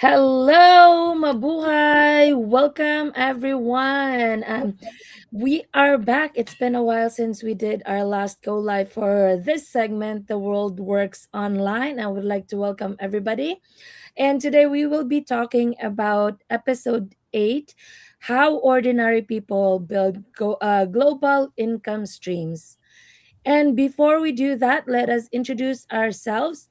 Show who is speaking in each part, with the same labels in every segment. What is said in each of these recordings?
Speaker 1: Hello, mabuhay! Welcome, everyone. We are back. It's been a while since we did our last go live for this segment, The World Works Online. I would like to welcome everybody. And today we will be talking about episode 8, How Ordinary People Build Global Income Streams. And before we do that, let us introduce ourselves.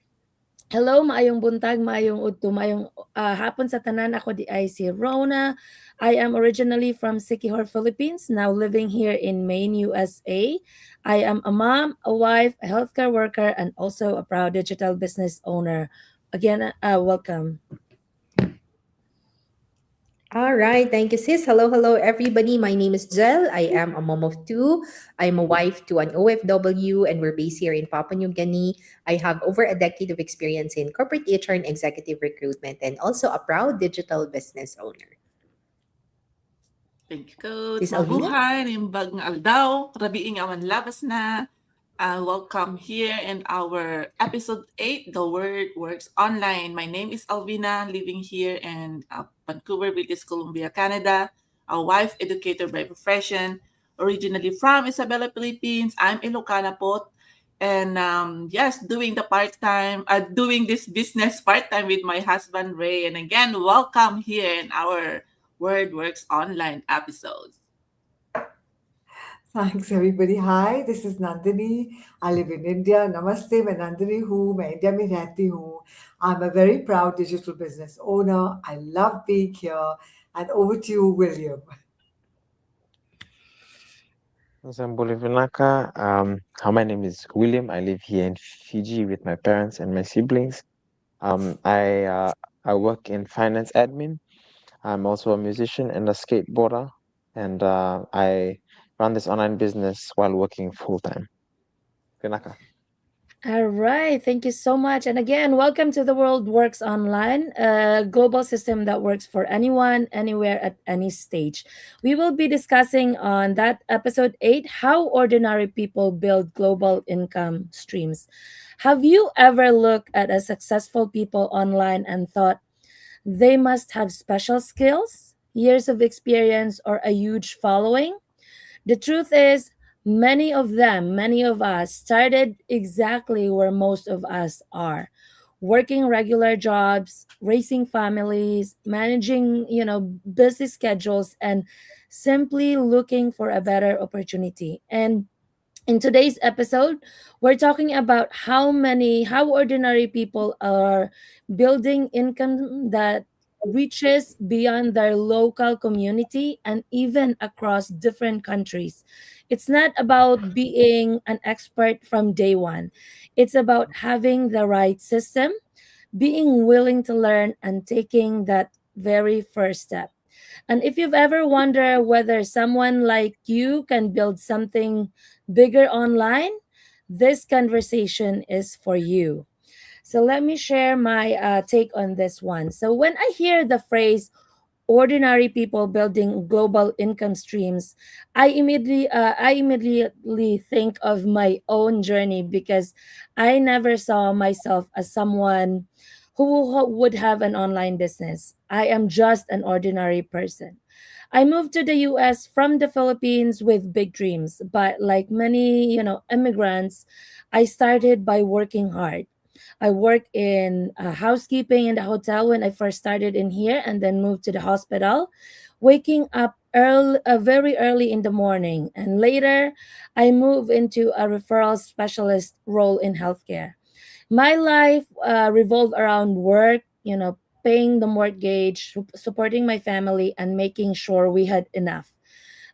Speaker 1: Hello, maayong buntag, maayong udto, maayong hapon sa tanan. Ako di ay si Rona. I am originally from Siquijor, Philippines, now living here in Maine, USA. I am a mom, a wife, a healthcare worker, and also a proud digital business owner. Again, welcome.
Speaker 2: All right. Thank you, sis. Hello, everybody. My name is Jel. I am a mom of two. I'm a wife to an OFW, and we're based here in Papua New Guinea. I have over a decade of experience in corporate HR and executive recruitment, and also a proud digital business owner.
Speaker 3: Thank you, Coach.
Speaker 2: Sis Alvina?
Speaker 3: Mabuhay, rimbag nga aldaw, rabiing aman labas na. Welcome here in our episode 8, The Word Works Online. My name is Alvina, living here in Vancouver, British Columbia, Canada. A wife educator by profession, originally from Isabela, Philippines. I'm Ilocana po. And yes, doing this business part-time with my husband, Ray. And again, welcome here in our Word Works Online episode.
Speaker 4: Thanks everybody. Hi, this is Nandini. I live in India. Namaste, मैं नंदिनी हूँ. मैं India में रहती हूँ. I'm a very proud digital business owner. I love being here. And over to you, William.
Speaker 5: Zambolivinaka. My name is William. I live here in Fiji with my parents and my siblings. I work in finance admin. I'm also a musician and a skateboarder, and I run this online business while working full time. Vinaka.
Speaker 1: All right. Thank you so much. And again, welcome to The World Works Online, a global system that works for anyone, anywhere, at any stage. We will be discussing on that episode 8 how ordinary people build global income streams. Have you ever looked at a successful people online and thought they must have special skills, years of experience, or a huge following? The truth is, many of us started exactly where most of us are, working regular jobs, raising families, managing, busy schedules, and simply looking for a better opportunity. And in today's episode, we're talking about how ordinary people are building income that reaches beyond their local community and even across different countries. It's not about being an expert from day one. It's about having the right system, being willing to learn, and taking that very first step. And if you've ever wondered whether someone like you can build something bigger online, this conversation is for you. So let me share my take on this one. So when I hear the phrase ordinary people building global income streams, I immediately think of my own journey because I never saw myself as someone who would have an online business. I am just an ordinary person. I moved to the US from the Philippines with big dreams, but like many, immigrants, I started by working hard. I worked in housekeeping in the hotel when I first started in here and then moved to the hospital, waking up very early in the morning. And later, I moved into a referral specialist role in healthcare. My life revolved around work, paying the mortgage, supporting my family, and making sure we had enough.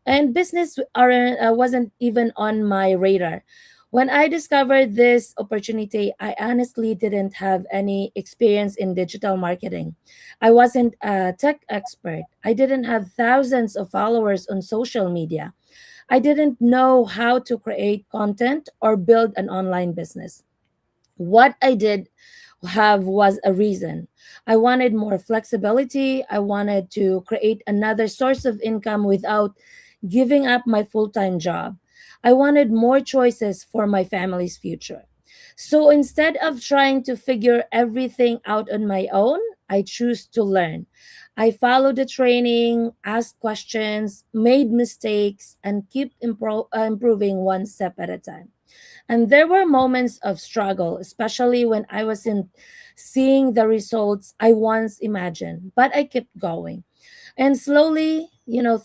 Speaker 1: And business wasn't even on my radar. When I discovered this opportunity, I honestly didn't have any experience in digital marketing. I wasn't a tech expert. I didn't have thousands of followers on social media. I didn't know how to create content or build an online business. What I did have was a reason. I wanted more flexibility. I wanted to create another source of income without giving up my full time job. I wanted more choices for my family's future. So instead of trying to figure everything out on my own, I choose to learn. I followed the training, asked questions, made mistakes, and keep improving one step at a time. And there were moments of struggle, especially when I wasn't seeing the results I once imagined, but I kept going. And slowly,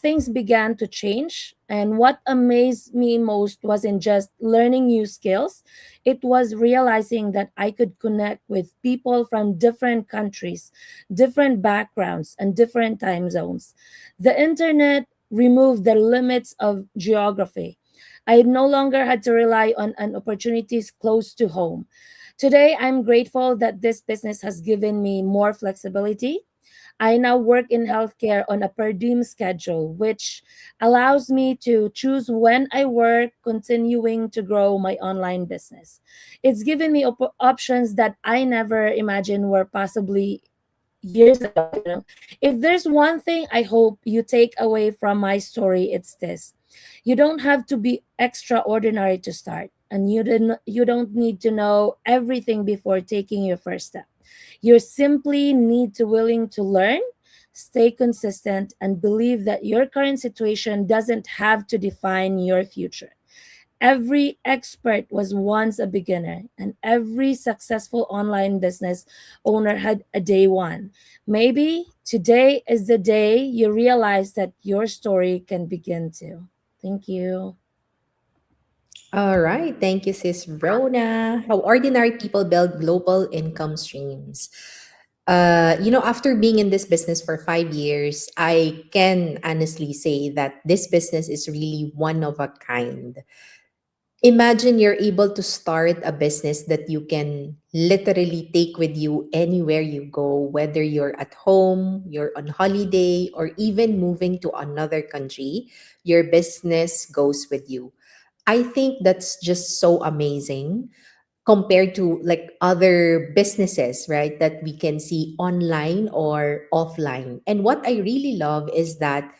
Speaker 1: things began to change. And what amazed me most wasn't just learning new skills, it was realizing that I could connect with people from different countries, different backgrounds, and different time zones. The internet removed the limits of geography. I no longer had to rely on opportunities close to home. Today, I'm grateful that this business has given me more flexibility. I now work in healthcare on a per diem schedule, which allows me to choose when I work, continuing to grow my online business. It's given me options that I never imagined were possibly years ago. If there's one thing I hope you take away from my story, it's this. You don't have to be extraordinary to start, and you don't need to know everything before taking your first step. You simply need to willing to learn, stay consistent, and believe that your current situation doesn't have to define your future. Every expert was once a beginner, and every successful online business owner had a day one. Maybe today is the day you realize that your story can begin too. Thank you.
Speaker 2: All right. Thank you, Sis Rona. How ordinary people build global income streams. After being in this business for 5 years, I can honestly say that this business is really one of a kind. Imagine you're able to start a business that you can literally take with you anywhere you go, whether you're at home, you're on holiday, or even moving to another country, your business goes with you. I think that's just so amazing compared to like other businesses, right, that we can see online or offline. And what I really love is that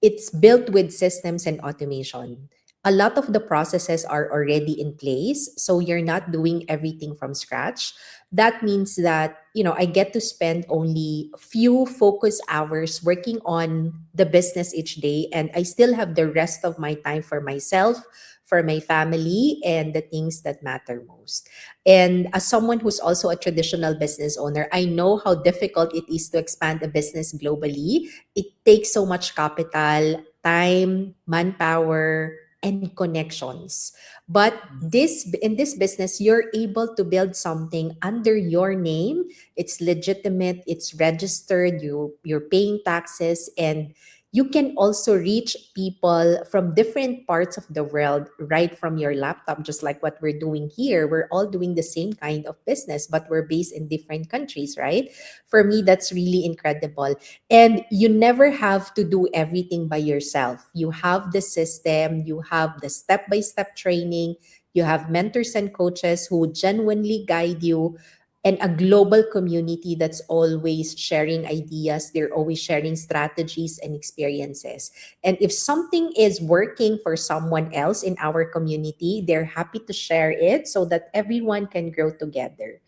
Speaker 2: it's built with systems and automation. A lot of the processes are already in place, so you're not doing everything from scratch. That means that, I get to spend only few focus hours working on the business each day, and I still have the rest of my time for myself, for my family, and the things that matter most. And as someone who's also a traditional business owner, I know how difficult it is to expand a business globally. It takes so much capital, time, manpower, and connections. But this in this business, you're able to build something under your name. It's legitimate, it's registered, you're paying taxes, and you can also reach people from different parts of the world right from your laptop, just like what we're doing here. We're all doing the same kind of business, but we're based in different countries, right? For me, that's really incredible. And you never have to do everything by yourself. You have the system, you have the step by step training, you have mentors and coaches who genuinely guide you, and a global community that's always sharing ideas. They're always sharing strategies and experiences. And if something is working for someone else in our community, they're happy to share it so that everyone can grow together.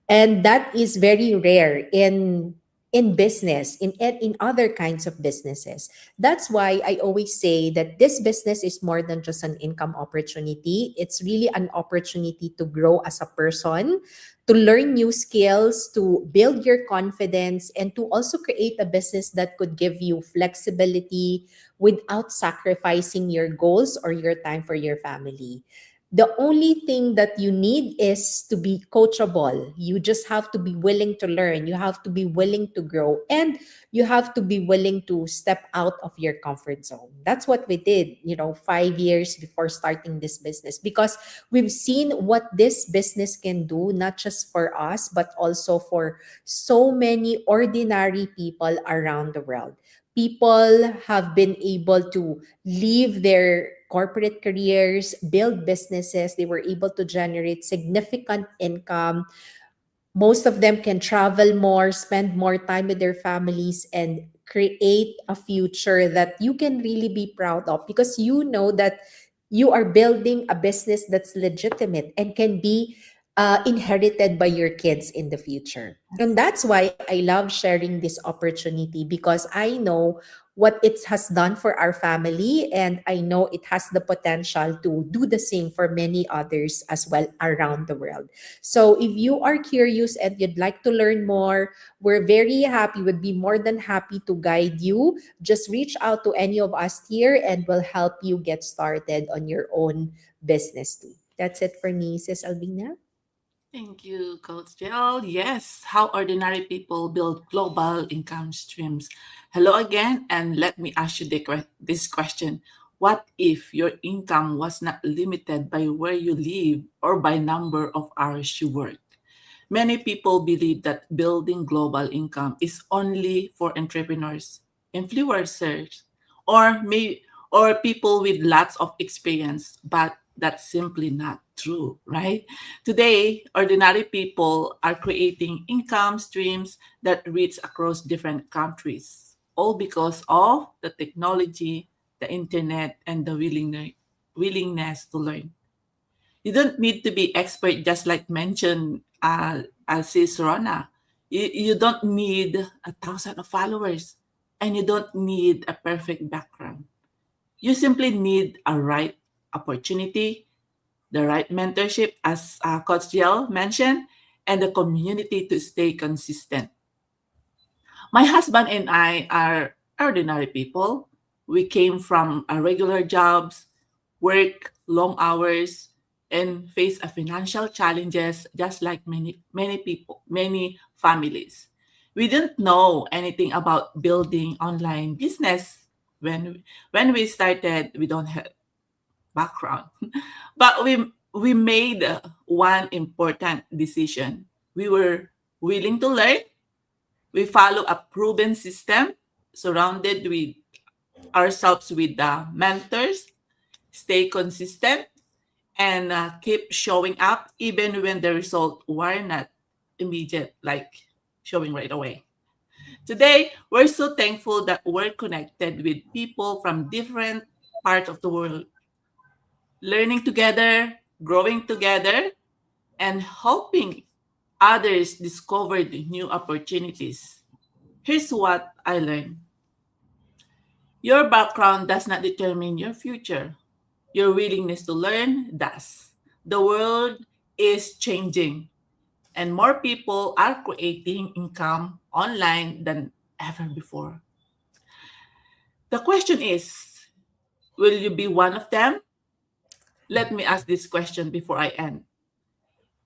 Speaker 2: And that is very rare in business, in other kinds of businesses. That's why I always say that this business is more than just an income opportunity. It's really an opportunity to grow as a person, to learn new skills, to build your confidence, and to also create a business that could give you flexibility without sacrificing your goals or your time for your family. The only thing that you need is to be coachable. You just have to be willing to learn. You have to be willing to grow. And you have to be willing to step out of your comfort zone. That's what we did, 5 years before starting this business, because we've seen what this business can do, not just for us, but also for so many ordinary people around the world. People have been able to leave their corporate careers, build businesses. They were able to generate significant income. Most of them can travel more, spend more time with their families, and create a future that you can really be proud of, because you know that you are building a business that's legitimate and can be inherited by your kids in the future. And that's why I love sharing this opportunity, because I know what it has done for our family, and I know it has the potential to do the same for many others as well around the world. So if you are curious and you'd like to learn more, we're very happy, would be more than happy to guide you. Just reach out to any of us here and we'll help you get started on your own business too. That's it for me, Sis Albina.
Speaker 3: Thank you, Coach Jill. Yes, how ordinary people build global income streams. Hello again, and let me ask you this question. What if your income was not limited by where you live or by number of hours you work? Many people believe that building global income is only for entrepreneurs, influencers, or or people with lots of experience, but that's simply not true, right? Today, ordinary people are creating income streams that reach across different countries, all because of the technology, the internet, and the willingness to learn. You don't need to be expert, just like mentioned Sis Rona. You don't need 1,000 of followers, and you don't need a perfect background. You simply need a right opportunity, the right mentorship, as Coach Jill mentioned, and the community to stay consistent. My husband and I are ordinary people. We came from regular jobs, work long hours, and face a financial challenges just like many people, many families. We didn't know anything about building online business when we started. We don't have background, but we made one important decision. We were willing to learn. We follow a proven system, surrounded with ourselves with mentors, stay consistent, and keep showing up even when the result were not immediate, like showing right away. Today, we're so thankful that we're connected with people from different parts of the world, learning together, growing together, and helping others discover the new opportunities. Here's what I learned. Your background does not determine your future. Your willingness to learn does. The world is changing, and more people are creating income online than ever before. The question is, will you be one of them? Let me ask this question before I end.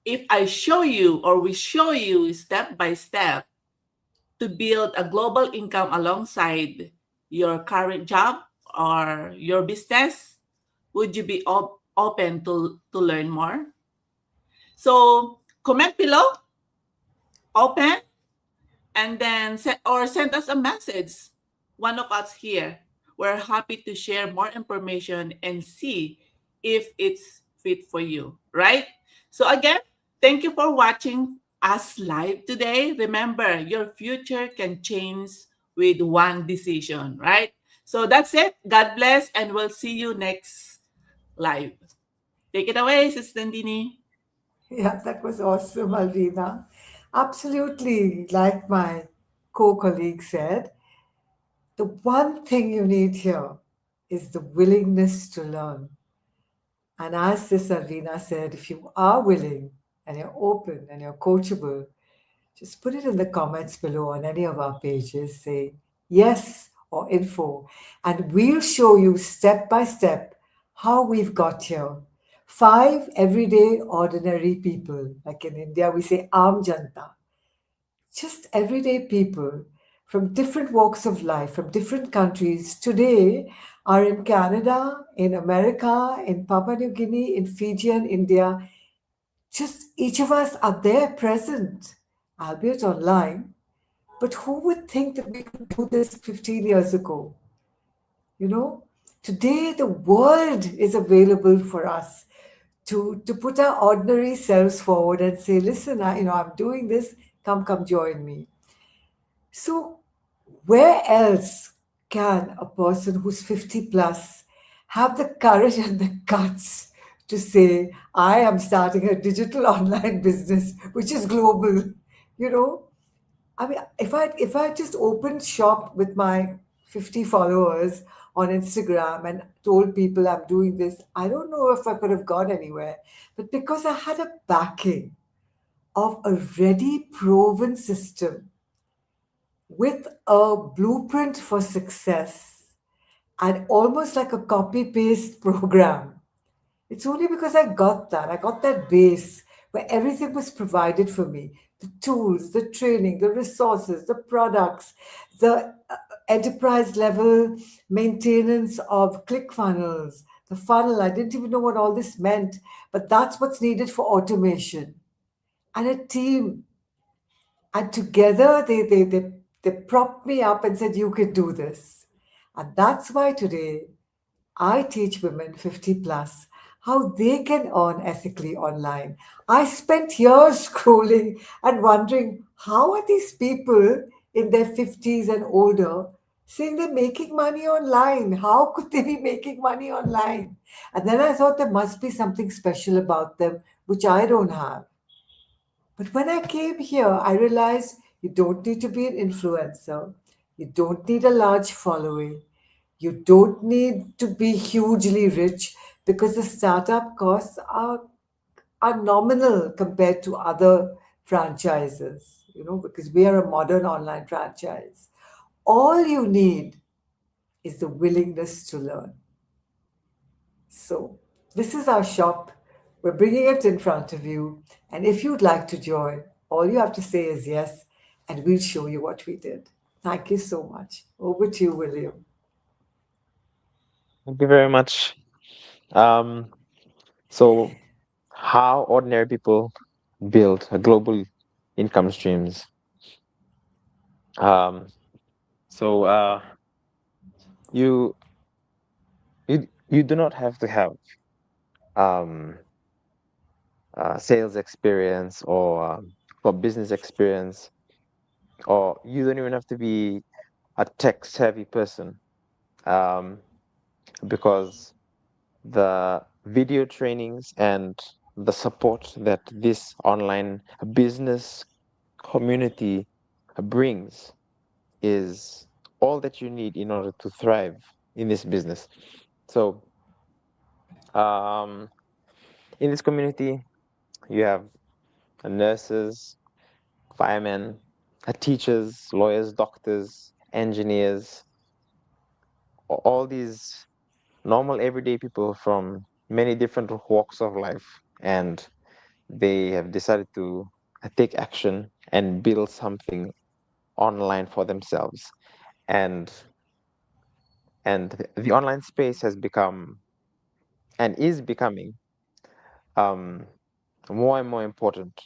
Speaker 3: If I show you, or we show you step by step, to build a global income alongside your current job or your business, would you be open to learn more? So comment below, open, and then send us a message. One of us here. We're happy to share more information and see if it's fit for you, right? So again, thank you for watching us live today. Remember, your future can change with one decision, right? So that's it. God bless, and we'll see you next live. Take it away, Sister Dini.
Speaker 4: Yeah, that was awesome, Alvina. Absolutely, like my co colleague said, the one thing you need here is the willingness to learn. And as this Alvina said, if you are willing and you're open and you're coachable, just put it in the comments below on any of our pages saying yes or info, and we'll show you step by step how we've got here. Five everyday ordinary people, like in India we say Aam Janta, just everyday people from different walks of life, from different countries, today are in Canada, in America, in Papua New Guinea, in Fiji and India. Just each of us are there present, albeit online. But who would think that we could do this 15 years ago? You know, today the world is available for us to put our ordinary selves forward and say, listen, I'm doing this, come join me. So, where else can a person who's 50 plus have the courage and the guts to say, I am starting a digital online business, which is global. You know, I mean, if I just opened shop with my 50 followers on Instagram and told people I'm doing this, I don't know if I could have gone anywhere. But because I had a backing of a ready proven system with a blueprint for success and almost like a copy paste program. It's only because I got that. I got that base where everything was provided for me: the tools, the training, the resources, the products, the enterprise level maintenance of ClickFunnels, the funnel. I didn't even know what all this meant, but that's what's needed for automation. And a team. And together they propped me up and said, you can do this. And that's why today I teach women 50 plus how they can earn ethically online. I spent years scrolling and wondering, how are these people in their 50s and older saying they're making money online? How could they be making money online? And then I thought there must be something special about them, which I don't have. But when I came here, I realized you don't need to be an influencer. You don't need a large following. You don't need to be hugely rich because the startup costs are nominal compared to other franchises, because we are a modern online franchise. All you need is the willingness to learn. So, this is our shop. We're bringing it in front of you. And if you'd like to join, all you have to say is yes, and we'll show you what we did. Thank you so much. Over to you, William.
Speaker 5: Thank you very much. Um, so, how ordinary people build a global income streams. Um, so, you you do not have to have um, sales experience or for business experience, or you don't even have to be a tech savvy person, um, because the video trainings and the support that this online business community brings is all that you need in order to thrive in this business. So, um, in this community, you have nurses, firemen, teachers, lawyers, doctors, engineers, all these normal everyday people from many different walks of life. And they have decided to take action and build something online for themselves. And the online space has become and is becoming um, more and more important.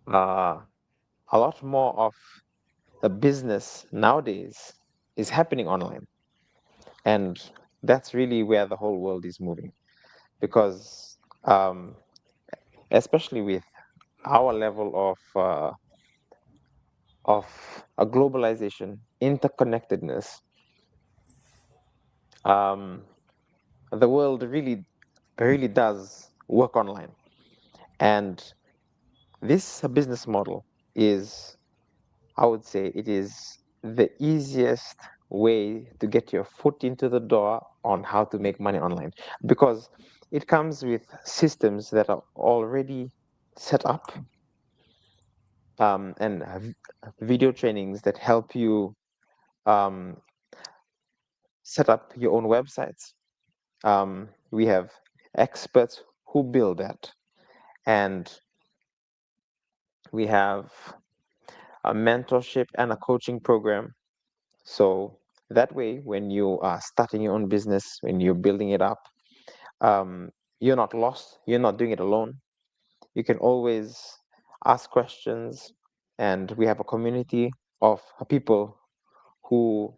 Speaker 5: Uh, a lot more of the business nowadays is happening online. And that's really where the whole world is moving. Because, especially with our level of a globalization, interconnectedness, um, the world really does work online. And this business model is, I would say, it is the easiest way to get your foot into the door on how to make money online, because it comes with systems that are already set up, and video trainings that help you um, set up your own websites. We have experts who build that, and we have a mentorship and a coaching program. So that way, when you are starting your own business, when you're building it up, you're not lost. You're not doing it alone. You can always ask questions, and we have a community of people who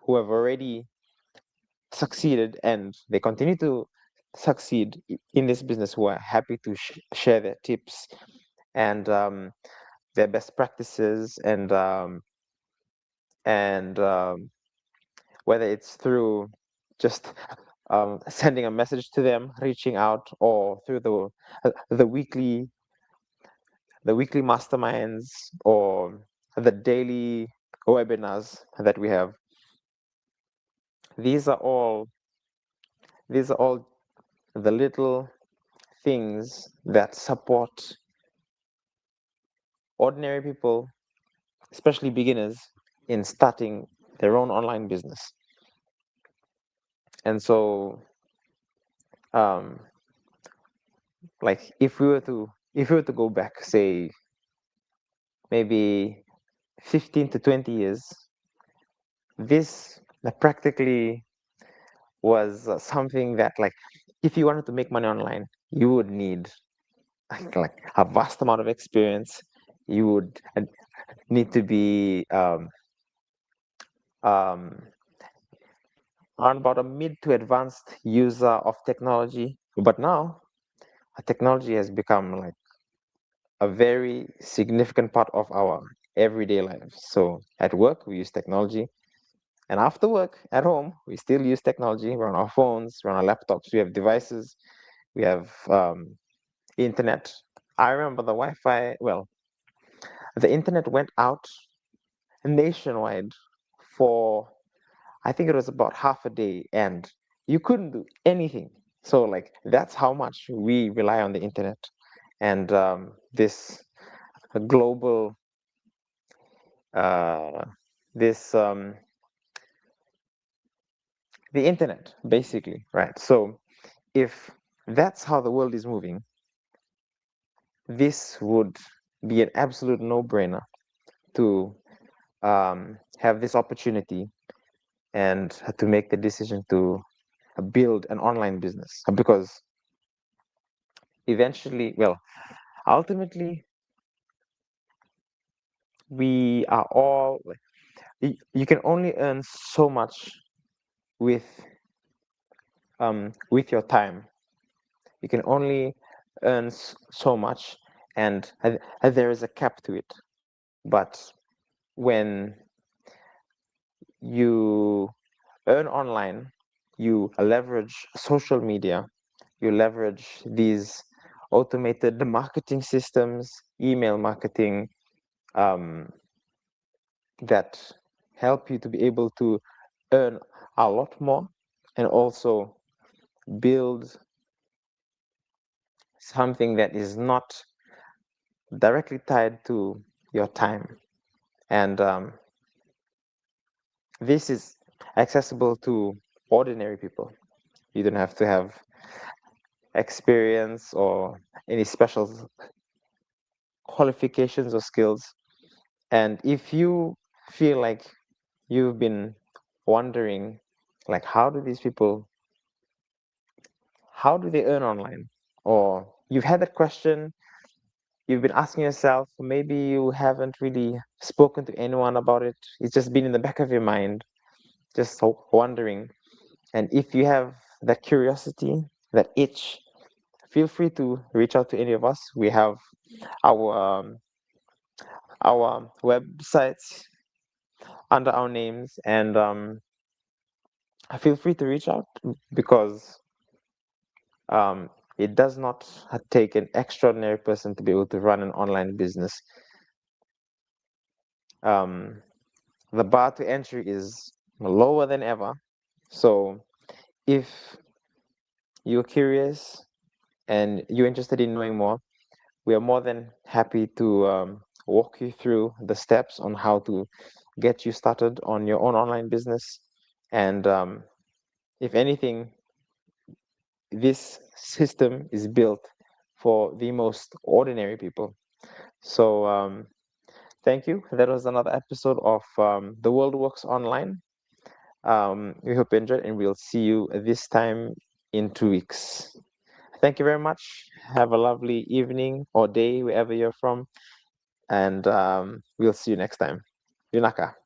Speaker 5: who have already succeeded and they continue to succeed in this business, who are happy to share their tips and their best practices, and whether it's through just sending a message to them, reaching out, or through the weekly masterminds or the daily webinars that we have. These are all these are all the little things that support ordinary people, especially beginners, in starting their own online business. And so, um, like if we were to go back, say maybe 15 to 20 years, this practically was something that, like, if you wanted to make money online, you would need like a vast amount of experience. You would need to be um, around about a mid to advanced user of technology. But now, technology has become like a very significant part of our everyday lives. So at work, we use technology. And after work, at home, we still use technology. We're on our phones, we're on our laptops, we have devices, we have internet. I remember the Wi-Fi, well, the internet went out nationwide for, I think it was about half a day, and you couldn't do anything. So, like, that's how much we rely on the internet and this global, uh, this the internet, basically, right? So, if that's how the world is moving, this would be an absolute no-brainer to have this opportunity and to make the decision to build an online business, because eventually, well, ultimately, we are all like, you can only earn so much with your time. You can only earn so much, and there is a cap to it. But when you earn online, you leverage social media, you leverage these automated marketing systems, email marketing, um, that help you to be able to earn a lot more and also build something that is not directly tied to your time. And this is accessible to ordinary people. You don't have to have experience or any special qualifications or skills. And if you feel like you've been wondering, like, how do they earn online? Or you've had that question, you've been asking yourself, maybe you haven't really spoken to anyone about it. It's just been in the back of your mind, just wondering. And if you have that curiosity, that itch, feel free to reach out to any of us. We have our websites under our names, and feel free to reach out, because um, it does not take an extraordinary person to be able to run an online business. Um, the bar to entry is lower than ever. So if you're curious and you're interested in knowing more, we are more than happy to walk you through the steps on how to get you started on your own online business. And if anything, this system is built for the most ordinary people. So thank you. That was another episode of The World Works Online. We hope you enjoyed, and we'll see you this time in 2 weeks. Thank you very much. Have a lovely evening or day wherever you're from, and we'll see you next time. Yunaka.